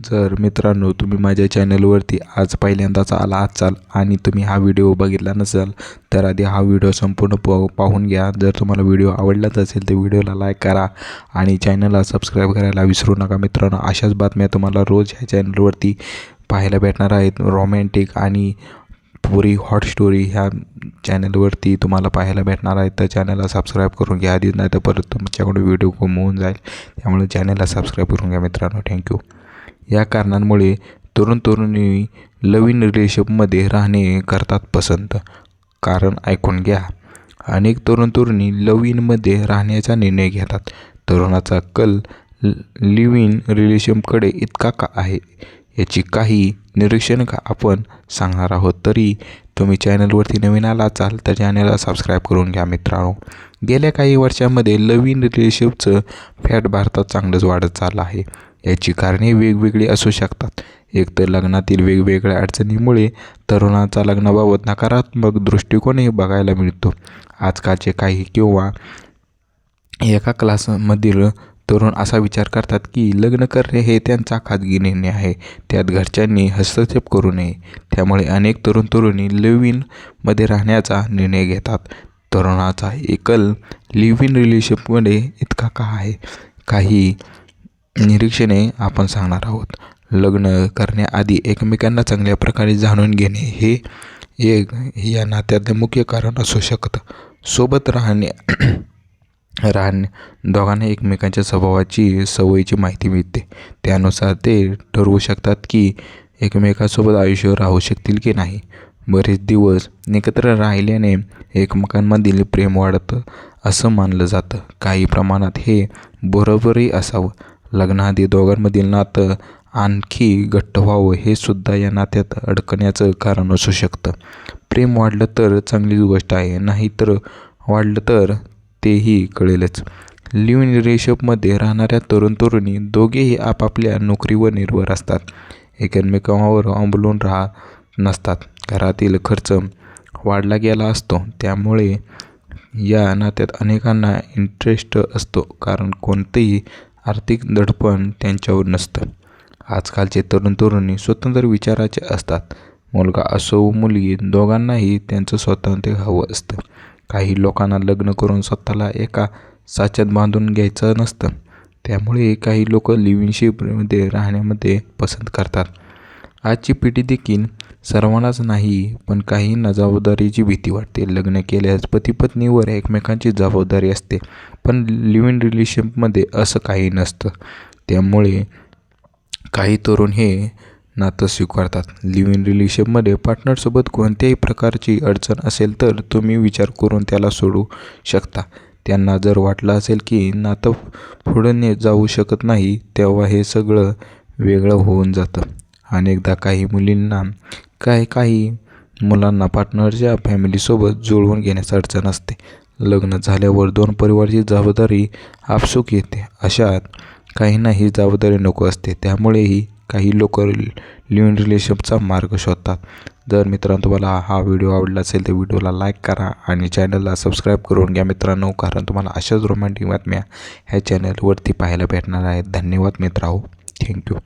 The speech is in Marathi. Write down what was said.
जर मित्रांनो तुम्ही माझ्या चॅनलवरती आज पहिल्यांदाच आलात आणि तुम्ही हा व्हिडिओ बघितला नसाल तर आधी हा व्हिडिओ संपूर्ण पाहून घ्या। जर तुम्हाला व्हिडिओ आवडलाच असेल तर व्हिडिओला लाईक करा आणि चॅनलला सबस्क्राईब करायला विसरू नका। मित्रांनो, अशाच बातम्या तुम्हाला रोज ह्या चॅनलवरती पाहायला भेटणार आहेत। रोमॅन्टिक आणि पुरी हॉट स्टोरी ह्या चॅनलवरती तुम्हाला पाहायला भेटणार आहे। तर चॅनलला सबस्क्राईब करून घ्या आधीच, नाही तर परत तुमच्याकडून व्हिडिओ कमी होऊन जाईल। त्यामुळे चॅनलला सबस्क्राईब करून घ्या मित्रांनो। थँक्यू। या कारणांमुळे तरुणी लव्ह इन रिलेशनशिपमध्ये राहणे करतात पसंत। कारण ऐकून घ्या। अनेक तरुणी लव्ह इनमध्ये राहण्याचा निर्णय घेतात। तरुणाचा कल लिव्ह इन रिलेशनशिपकडे इतका का आहे याची काही निरीक्षण आपण सांगणार आहोत। तरी तुम्ही चॅनलवरती नवीन असाल तर चॅनलला सबस्क्राईब करून घ्या मित्रांनो। गेल्या काही वर्षांमध्ये लव्ह इन रिलेशनशिपचं फॅट भारतात चांगलंच वाढत चाललं आहे। याची कारणे वेगवेगळी असू शकतात। एक तर लग्नातील वेगवेगळ्या अडचणीमुळे तरुणाचा लग्नाबाबत नकारात्मक दृष्टिकोनही बघायला मिळतो। आजकालचे काही किंवा एका क्लासमधील तरुण असा विचार करतात की लग्न करणे हे त्यांचा खाजगी निर्णय आहे, त्यात घरच्यांनी हस्तक्षेप करू नये। त्यामुळे अनेक तरुणी लिव्ह इनमध्ये राहण्याचा निर्णय घेतात। तरुणाचा एकल लिव्ह इन रिलेशनशिपमध्ये इतका का आहे, काही निरीक्षणे आपण सांगणार आहोत। लग्न करण्याआधी एकमेकांना चांगल्या प्रकारे जाणून घेणे हे या नात्यातले मुख्य कारण असू शकतं। सोबत दोघांना एकमेकांच्या स्वभावाची सवयीची माहिती मिळते। त्यानुसार ते ठरवू शकतात की एकमेकांसोबत आयुष्य राहू शकतील की नाही। बरेच दिवस एकत्र राहिल्याने एकमेकांमधील प्रेम वाढतं असं मानलं जातं। काही प्रमाणात हे बरोबरही असावं। लग्नाआधी दोघांमधील नातं आणखी घट्ट व्हावं हे सुद्धा या नात्यात अडकण्याचं कारण असू शकतं। प्रेम वाढलं तर चांगलीच गोष्ट आहे, नाही तर वाढलं तर तेही कळेलच। लिव्ह इन रिलेशनशिपमध्ये राहणाऱ्या तरुणी दोघेही आपापल्या नोकरीवर निर्भर असतात, एकमेकांवर अवलंबून राहत नसतात। घरातील खर्च वाढला गेला असतो, त्यामुळे या नात्यात अनेकांना इंटरेस्ट असतो, कारण कोणतेही आर्थिक दडपण त्यांच्यावर नसतं। आजकालचे तरुणी स्वतंत्र विचाराचे असतात। मुलगा असो मुलगी, दोघांनाही त्यांचं स्वातंत्र्य हवं असतं। काही लोकांना लग्न करून स्वतःला एका साच्यात बांधून घ्यायचं नसतं, त्यामुळे काही लोक लिव्ह इनशिपमध्ये राहण्यामध्ये पसंत करतात। आजची पिढी देखील सर्वांनाच नाही, पण काहींना जबाबदारीची भीती वाटते। लग्न केल्यास पती पत्नीवर एकमेकांची जबाबदारी असते, पण लिव्ह इन रिलेशनशिपमध्ये असं काही नसतं। त्यामुळे काही तरुण हे नातं स्वीकारतात। लिव्ह इन रिलेशनशिपमध्ये पार्टनरसोबत कोणत्याही प्रकारची अडचण असेल तर तुम्ही विचार करून त्याला सोडू शकता। त्यांना जर वाटलं असेल की नातं पुढे जाऊ शकत नाही, तेव्हा हे सगळं वेगळं होऊन जातं। अनेकदा काही मुलांना पार्टनरच्या फॅमिलीसोबत जुळवून घेण्यास अडचण असते। लग्न झाल्यावर दोन परिवाराची जबाबदारी आपसूक येते। अशात काहींना ही जबाबदारी नको असते, त्यामुळेही काही लोक लिव्ह इन रिलेशनशिपचा मार्ग शोधतात। जर मित्रांनो तुम्हाला हा व्हिडिओ आवडला असेल तर व्हिडिओला लाईक करा आणि चॅनलला सबस्क्राईब करून घ्या मित्रांनो, कारण तुम्हाला अशाच रोमॅन्टिक बातम्या ह्या चॅनलवरती पाहायला भेटणार आहेत। धन्यवाद मित्रांनो, थँक्यू।